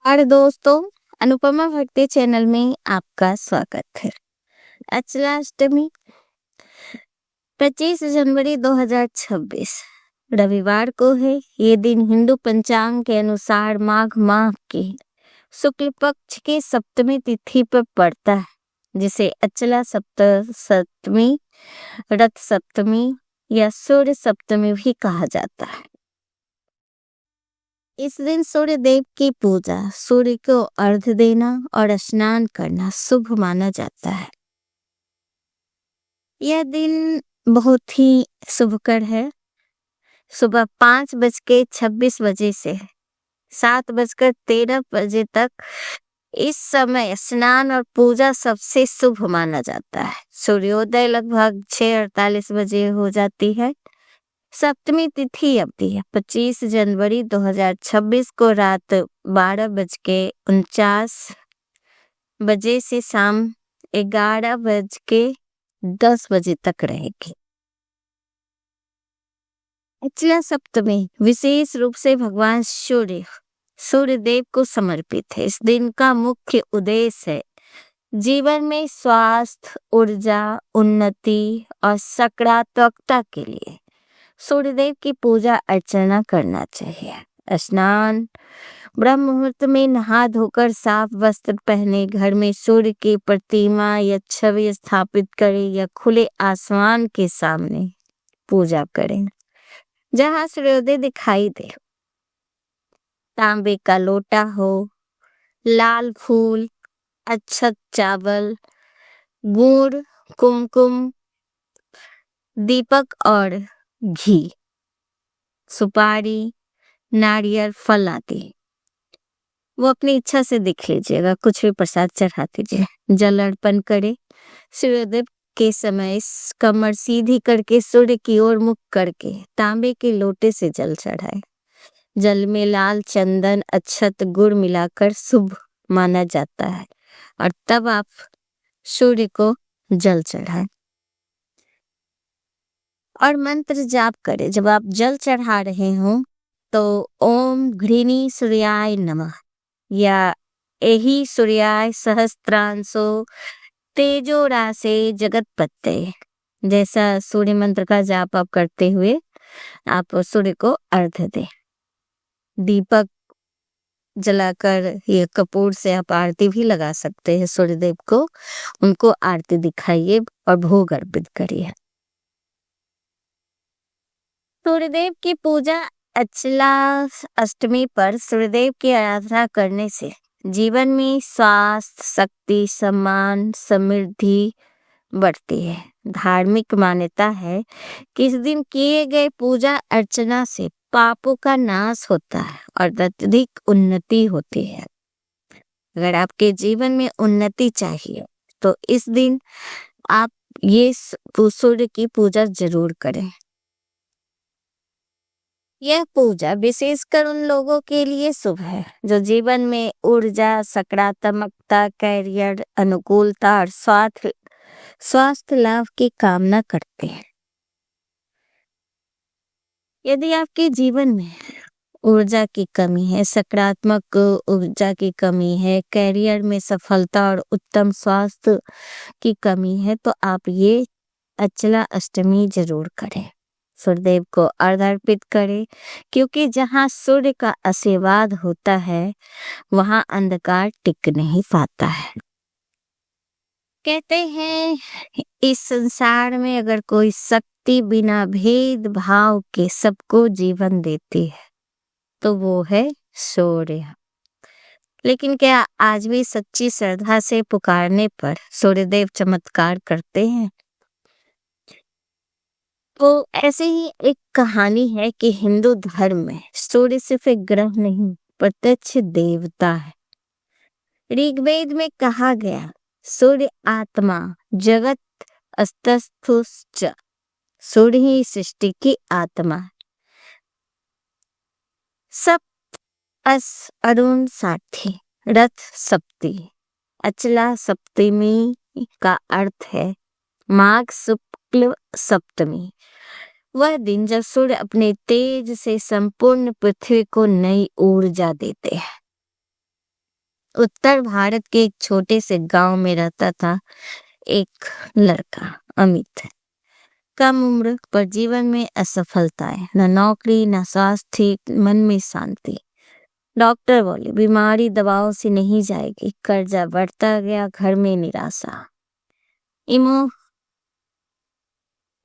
और दोस्तों, अनुपमा भक्ति चैनल में आपका स्वागत है। अचला अष्टमी 25 जनवरी 2026 रविवार को है। ये दिन हिंदू पंचांग के अनुसार माघ माह के शुक्ल पक्ष के सप्तमी तिथि पर पड़ता है, जिसे अचला सप्तमी, रथ सप्तमी या सूर्य सप्तमी भी कहा जाता है। इस दिन सूर्य देव की पूजा, सूर्य को अर्घ्य देना और स्नान करना शुभ माना जाता है। यह दिन बहुत ही शुभकर है। सुबह 5:26 से 7:13 तक इस समय स्नान और पूजा सबसे शुभ माना जाता है। सूर्योदय लगभग 6:48 बजे हो जाती है। सप्तमी तिथि अवधि है 25 जनवरी 2026 को रात 12:49 से शाम 11:10 तक रहेगी। अचला सप्तमी विशेष रूप से भगवान सूर्य देव को समर्पित है। इस दिन का मुख्य उद्देश्य है जीवन में स्वास्थ्य, ऊर्जा, उन्नति और सकारात्मकता के लिए सूर्यदेव की पूजा अर्चना करना चाहिए। स्नान, ब्रह्म मुहूर्त में नहा धोकर साफ वस्त्र पहने घर में सूर्य की प्रतिमा या छवि स्थापित करें या खुले आसमान के सामने पूजा करें जहां सूर्योदय दिखाई दे। तांबे का लोटा हो, लाल फूल, अक्षत, चावल, गुड़, कुमकुम, दीपक और घी, सुपारी, नारियल, फल आदि वो अपनी इच्छा से देख लीजिएगा। कुछ भी प्रसाद चढ़ा दीजिए। जल अर्पण करे। सूर्योदय के समय कमर सीधी करके सूर्य की ओर मुख करके तांबे के लोटे से जल चढ़ाए। जल में लाल चंदन, अक्षत, गुड़ मिलाकर शुभ माना जाता है और तब आप सूर्य को जल चढ़ाएं और मंत्र जाप करें। जब आप जल चढ़ा रहे हो तो ओम घृणी सूर्याय नमः या एहि सूर्याय सहस्त्रांशो तेजो रासे जगतपते जैसा सूर्य मंत्र का जाप आप करते हुए आप सूर्य को अर्घ्य दें। दीपक जलाकर ये कपूर से आप आरती भी लगा सकते हैं। सूर्यदेव को उनको आरती दिखाइए और भोग अर्पित करिए। सूर्यदेव की पूजा अचला अष्टमी पर सूर्यदेव की आराधना करने से जीवन में स्वास्थ्य, शक्ति, सम्मान, समृद्धि बढ़ती है। धार्मिक मान्यता है कि इस दिन किए गए पूजा अर्चना से पापों का नाश होता है और अत्यधिक उन्नति होती है। अगर आपके जीवन में उन्नति चाहिए तो इस दिन आप ये सूर्य की पूजा जरूर करें। यह पूजा विशेषकर उन लोगों के लिए शुभ है जो जीवन में ऊर्जा, सकारात्मकता, कैरियर, अनुकूलता और स्वास्थ्य लाभ की कामना करते हैं। यदि आपके जीवन में ऊर्जा की कमी है, सकारात्मक ऊर्जा की कमी है, कैरियर में सफलता और उत्तम स्वास्थ्य की कमी है, तो आप ये अचला अष्टमी जरूर करें। सूर्यदेव को अर्घ्य अर्पित करें, क्योंकि जहाँ सूर्य का आशीर्वाद होता है वहाँ अंधकार टिक नहीं पाता है। कहते हैं इस संसार में अगर कोई शक्ति बिना भेदभाव के सबको जीवन देती है तो वो है सूर्य। लेकिन क्या आज भी सच्ची श्रद्धा से पुकारने पर सूर्यदेव चमत्कार करते हैं? तो ऐसे ही एक कहानी है कि हिंदू धर्म में सूर्य सिर्फ एक ग्रह नहीं, प्रत्यक्ष देवता है। ऋग्वेद में कहा गया, सूर्य आत्मा जगत अस्तस्थुश्च, सूर्य ही सृष्टि की आत्मा है। सप्त अस अरुण साथी रथ सप्ती। अचला सप्तमी का अर्थ है माघ शुक्ल सप्तमी, वह दिन जब सूर्य अपने तेज से संपूर्ण पृथ्वी को नई ऊर्जा देते हैं। उत्तर भारत के एक छोटे से गांव में रहता था एक लड़का, अमित। कम उम्र पर जीवन में असफलताएं, न नौकरी न स्वास्थ्य, मन में शांति। डॉक्टर बोले बीमारी दवाओं से नहीं जाएगी। कर्जा बढ़ता गया, घर में निराशा। इमो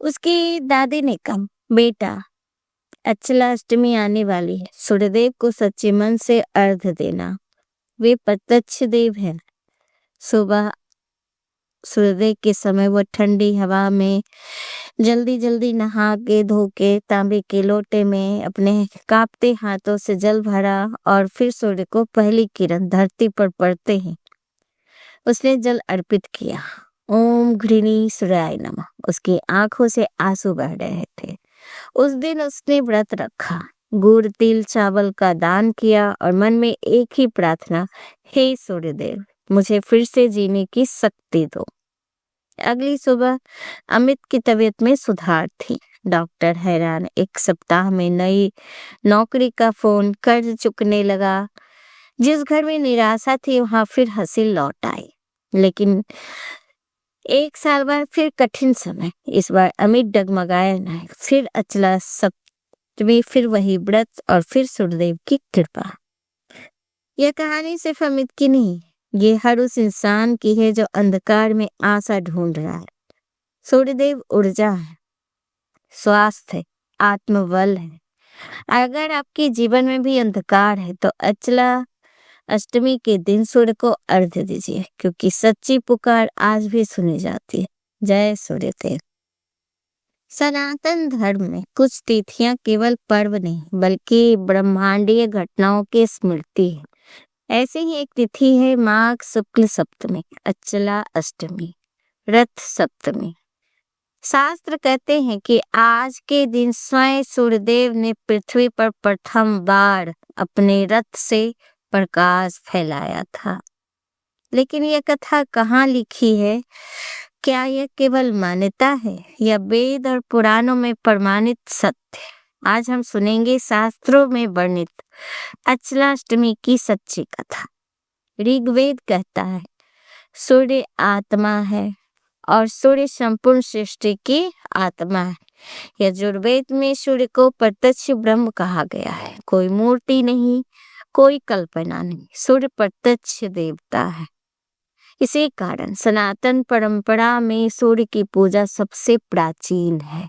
उसकी दादी ने कहा, बेटा अचला अष्टमी आने वाली है, सूर्यदेव को सच्चे मन से अर्घ देना, वे प्रत्यक्ष देव हैं। सुबह सूर्योदय के समय वो ठंडी हवा में जल्दी जल्दी नहा के धो के तांबे के लोटे में अपने कांपते हाथों से जल भरा और फिर सूर्य को पहली किरण धरती पर पड़ते ही उसने जल अर्पित किया। ओम घृणी सूर्याय नमः। उसकी आंखों से आंसू बह रहे थे। उस दिन उसने व्रत रखा, गुड़ तिल चावल का दान किया और मन में एक ही प्रार्थना, हे सूर्यदेव मुझे फिर से जीने की शक्ति दो। अगली सुबह अमित की तबीयत में सुधार थी। डॉक्टर हैरान, एक सप्ताह में नई नौकरी का फोन, कर्ज चुकने लगा। जिस घर में निराशा थी वहां फिर हंसी लौट आई। लेकिन एक साल बाद फिर कठिन समय। इस बार अमित डगमगाया नहीं। फिर अचला सप्तमी, फिर वही व्रत और फिर सूर्यदेव की कृपा। यह कहानी सिर्फ अमित की नहीं, ये हर उस इंसान की है जो अंधकार में आशा ढूंढ रहा है। सूर्यदेव ऊर्जा है, स्वास्थ्य है, आत्मबल है। अगर आपके जीवन में भी अंधकार है तो अचला अष्टमी के दिन सूर्य को अर्घ दीजिए, क्योंकि सच्ची पुकार आज भी सुनी जाती है। जय सूर्यदेव। सनातन धर्म में कुछ तिथियां केवल पर्व नहीं बल्कि ब्रह्मांडीय घटनाओं की स्मृति है। ऐसे ही एक तिथि है माघ शुक्ल सप्तमी, अचला अष्टमी, रथ सप्तमी। शास्त्र कहते हैं कि आज के दिन स्वयं सूर्यदेव ने पृथ्वी पर प्रथम बार अपने रथ से प्रकाश फैलाया था। लेकिन यह कथा कहाँ लिखी है? क्या यह केवल मान्यता है या वेद और पुराणों में प्रमाणित सत्य? आज हम सुनेंगे शास्त्रों में वर्णित अचलाष्टमी की सच्ची कथा। ऋग्वेद कहता है सूर्य आत्मा है और सूर्य संपूर्ण सृष्टि की आत्मा है। यजुर्वेद में सूर्य को प्रत्यक्ष ब्रह्म कहा गया है। कोई मूर्ति नहीं, कोई कल्पना नहीं, सूर्य प्रत्यक्ष देवता है। इसी कारण सनातन परंपरा में सूर्य की पूजा सबसे प्राचीन है।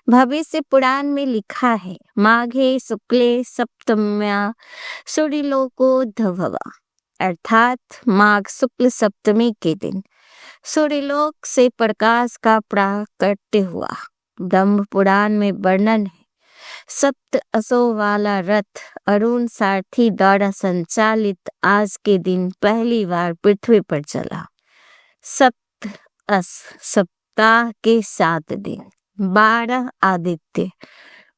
भविष्य पुराण में लिखा है माघे शुक्ले सप्तम्या सूर्यलोकोद्भवा, अर्थात माघ शुक्ल सप्तमी के दिन सूर्यलोक से प्रकाश का प्राकट्य हुआ। ब्रह्म पुराण में वर्णन है सप्त असो वाला रथ अरुण सारथी द्वारा संचालित आज के दिन पहली बार पृथ्वी पर चला। सप्त अस सप्ताह के 7 दिन, 12 आदित्य,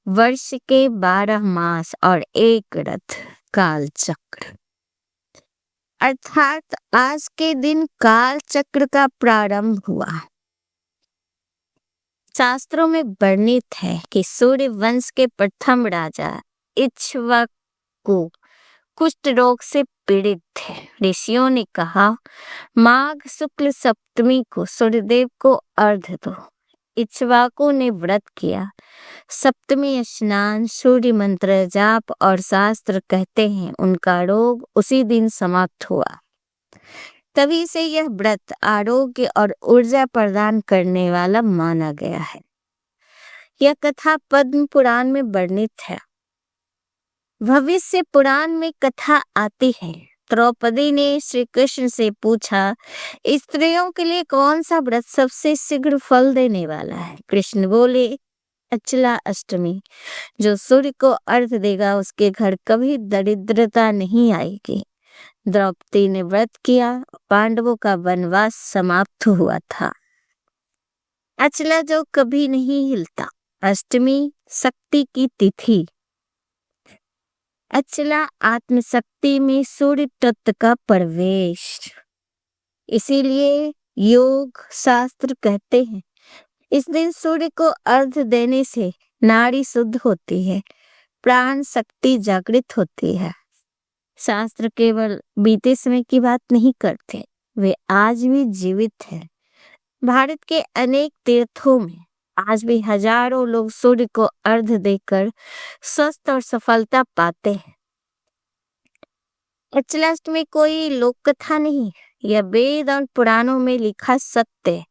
वर्ष के 12 मास और एक रथ, काल चक्र। अर्थात आज के दिन काल चक्र का प्रारंभ हुआ। शास्त्रों में वर्णित है कि सूर्य वंश के प्रथम राजा इक्ष्वाकु कुष्ठ रोग से पीड़ित थे। ऋषियों ने कहा माघ शुक्ल सप्तमी को सूर्यदेव को अर्घ दो। इक्ष्वाकु ने व्रत किया। सप्तमी स्नान, सूर्य मंत्र जाप और शास्त्र कहते हैं उनका रोग उसी दिन समाप्त हुआ। तभी से यह व्रत आरोग्य और ऊर्जा प्रदान करने वाला माना गया है। यह कथा पद्म पुराण में वर्णित है। भविष्य पुराण में कथा आती है द्रौपदी ने श्री कृष्ण से पूछा स्त्रियों के लिए कौन सा व्रत सबसे शीघ्र फल देने वाला है? कृष्ण बोले अचला अष्टमी। जो सूर्य को अर्घ देगा उसके घर कभी दरिद्रता नहीं आएगी। द्रौपदी ने व्रत किया, पांडवों का वनवास समाप्त हुआ था। अचला जो कभी नहीं हिलता। अष्टमी शक्ति की तिथि। अचला आत्मशक्ति में सूर्य तत्व का प्रवेश। इसीलिए योग शास्त्र कहते हैं इस दिन सूर्य को अर्घ देने से नाड़ी शुद्ध होती है, प्राण शक्ति जागृत होती है, शास्त्र केवल बीते समय की बात नहीं करते, वे आज भी जीवित हैं। भारत के अनेक तीर्थों में आज भी हजारों लोग सूर्य को अर्घ्य देकर स्वस्थ और सफलता पाते हैं। अचलाष्ट में कोई लोक कथा नहीं, यह वेद और पुराणों में लिखा सत्य है।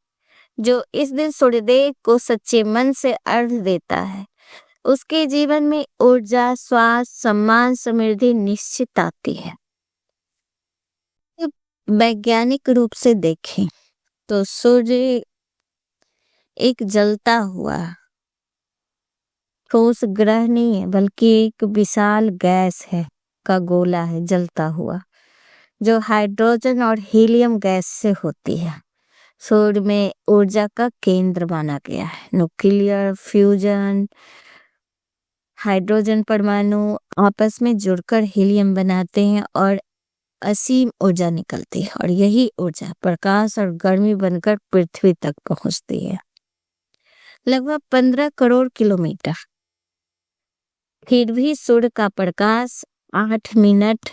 जो इस दिन सूर्यदेव को सच्चे मन से अर्घ्य देता है, उसके जीवन में ऊर्जा, स्वास्थ्य, सम्मान, समृद्धि निश्चित आती है। वैज्ञानिक रूप से देखें तो सूर्य एक जलता हुआ ठोस ग्रह नहीं है, बल्कि एक विशाल गैस है का गोला है, जलता हुआ, जो हाइड्रोजन और हीलियम गैस से होती है। सूर्य में ऊर्जा का केंद्र माना गया है। न्यूक्लियर फ्यूजन, हाइड्रोजन परमाणु आपस में जुड़कर हीलियम बनाते हैं और असीम ऊर्जा निकलती है, और यही ऊर्जा प्रकाश और गर्मी बनकर पृथ्वी तक पहुंचती है। लगभग 15 करोड़ किलोमीटर। फिर भी सूर्य का प्रकाश 8 मिनट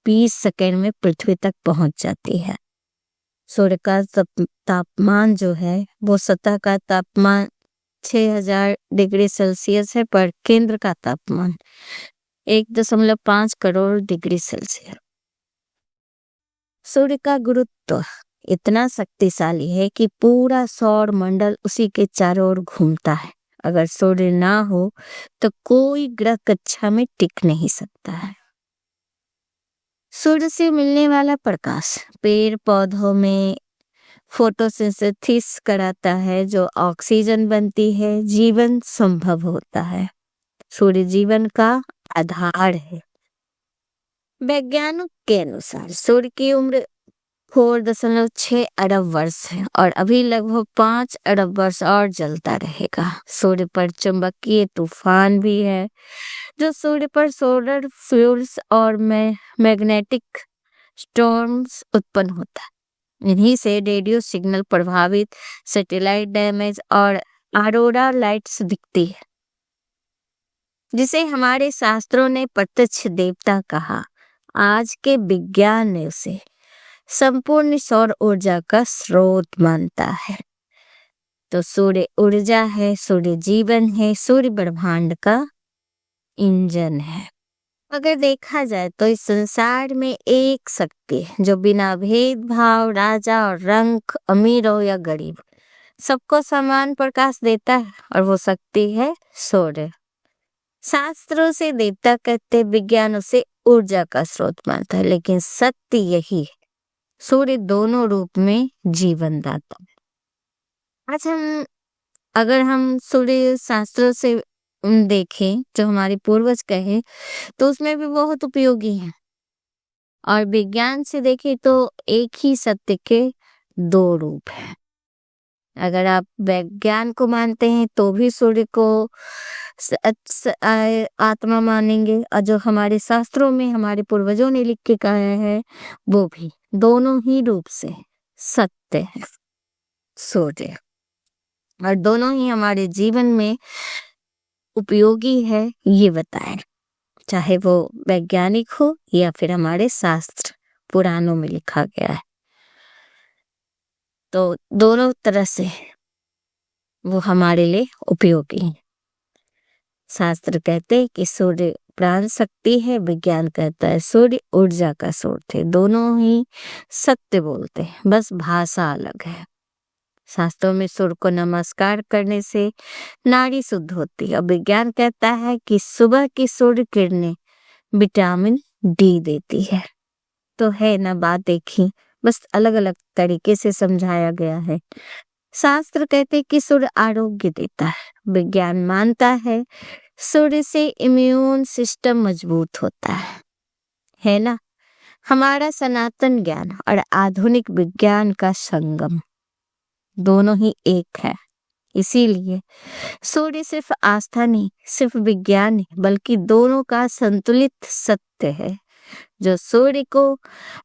20 सेकंड में पृथ्वी तक पहुंच जाती है। सूर्य का तापमान जो है वो सतह का तापमान 6000 डिग्री सेल्सियस है, पर केंद्र का तापमान 1.5 करोड़ डिग्री सेल्सियस। सूर्य का गुरुत्व इतना शक्तिशाली है कि पूरा सौर मंडल उसी के चारों ओर घूमता है। अगर सूर्य ना हो तो कोई ग्रह कक्षा में टिक नहीं सकता है। सूर्य से मिलने वाला प्रकाश पेड़ पौधों में फोटोसिंथेसिस कराता है, जो ऑक्सीजन बनती है, जीवन संभव होता है। सूर्य जीवन का आधार है। वैज्ञानिक के अनुसार सूर्य की उम्र 4.6 अरब वर्ष है और अभी लगभग 5 अरब वर्ष और जलता रहेगा। सूर्य पर चुंबकीय तूफान भी है, जो सूर्य पर सोलर फ्यूल्स और मैग्नेटिक स्टॉर्म्स उत्पन्न होता है। इन्हीं से रेडियो सिग्नल प्रभावित, सैटेलाइट डैमेज और ऑरोरा लाइट्स दिखती है, जिसे हमारे शास्त्रों ने प्रत्यक्ष देवता कहा। आज के विज्ञान ने उसे संपूर्ण सौर ऊर्जा का स्रोत मानता है। तो सूर्य ऊर्जा है, सूर्य जीवन है, सूर्य ब्रह्मांड का इंजन है। अगर देखा जाए तो इस संसार में एक शक्ति है जो बिना भेदभाव, राजा और रंग, अमीर हो या गरीब, सबको समान प्रकाश देता है, और वो शक्ति है सूर्य। शास्त्रों से देवता कहते, विज्ञान उसे ऊर्जा का स्रोत मानता है, लेकिन सत्य यही है, सूर्य दोनों रूप में जीवन दाता है। आज अगर हम सूर्य शास्त्रों से देखें जो हमारे पूर्वज कहे, तो उसमें भी बहुत उपयोगी है, और विज्ञान से देखें तो एक ही सत्य के 2 रूप हैं। अगर आप विज्ञान को मानते हैं तो भी सूर्य को आत्मा मानेंगे, और जो हमारे शास्त्रों में हमारे पूर्वजों ने लिख के कहा है वो भी, दोनों ही रूप से सत्य है सूर्य, और दोनों ही हमारे जीवन में उपयोगी है, ये बताएं, चाहे वो वैज्ञानिक हो या फिर हमारे शास्त्र पुराणों में लिखा गया है। तो दोनों तरह से वो हमारे लिए उपयोगी है। शास्त्र कहते हैं कि सूर्य प्राण शक्ति है, विज्ञान कहता है सूर्य ऊर्जा का स्रोत है। दोनों ही सत्य बोलते हैं, बस भाषा अलग है। शास्त्रों में सूर्य को नमस्कार करने से नाड़ी शुद्ध होती है, और विज्ञान कहता है कि सुबह की सूर्य किरणें विटामिन डी देती है। तो है ना बात देखी, बस अलग अलग तरीके से समझाया गया है। शास्त्र कहते कि सूर्य आरोग्य देता है, विज्ञान मानता है सूर्य से इम्यून सिस्टम मजबूत होता है ना। हमारा सनातन ज्ञान और आधुनिक विज्ञान का संगम, दोनों ही एक है। इसीलिए सूर्य सिर्फ आस्था नहीं, सिर्फ विज्ञान नहीं, बल्कि दोनों का संतुलित सत्य है। जो सूर्य को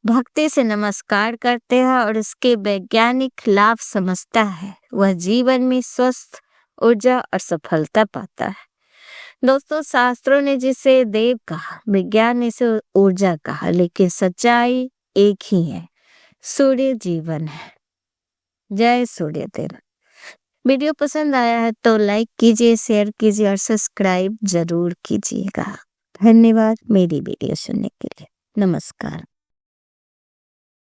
भक्ति से नमस्कार करते हैं और उसके वैज्ञानिक लाभ समझता है, वह जीवन में स्वस्थ, ऊर्जा और सफलता पाता है। दोस्तों, शास्त्रों ने जिसे देव कहा, विज्ञान ने इसे ऊर्जा कहा, लेकिन सच्चाई एक ही है, सूर्य जीवन है। जय सूर्य देव। वीडियो पसंद आया है तो लाइक कीजिए, शेयर कीजिए और सब्सक्राइब जरूर कीजिएगा। धन्यवाद मेरी वीडियो सुनने के लिए। नमस्कार।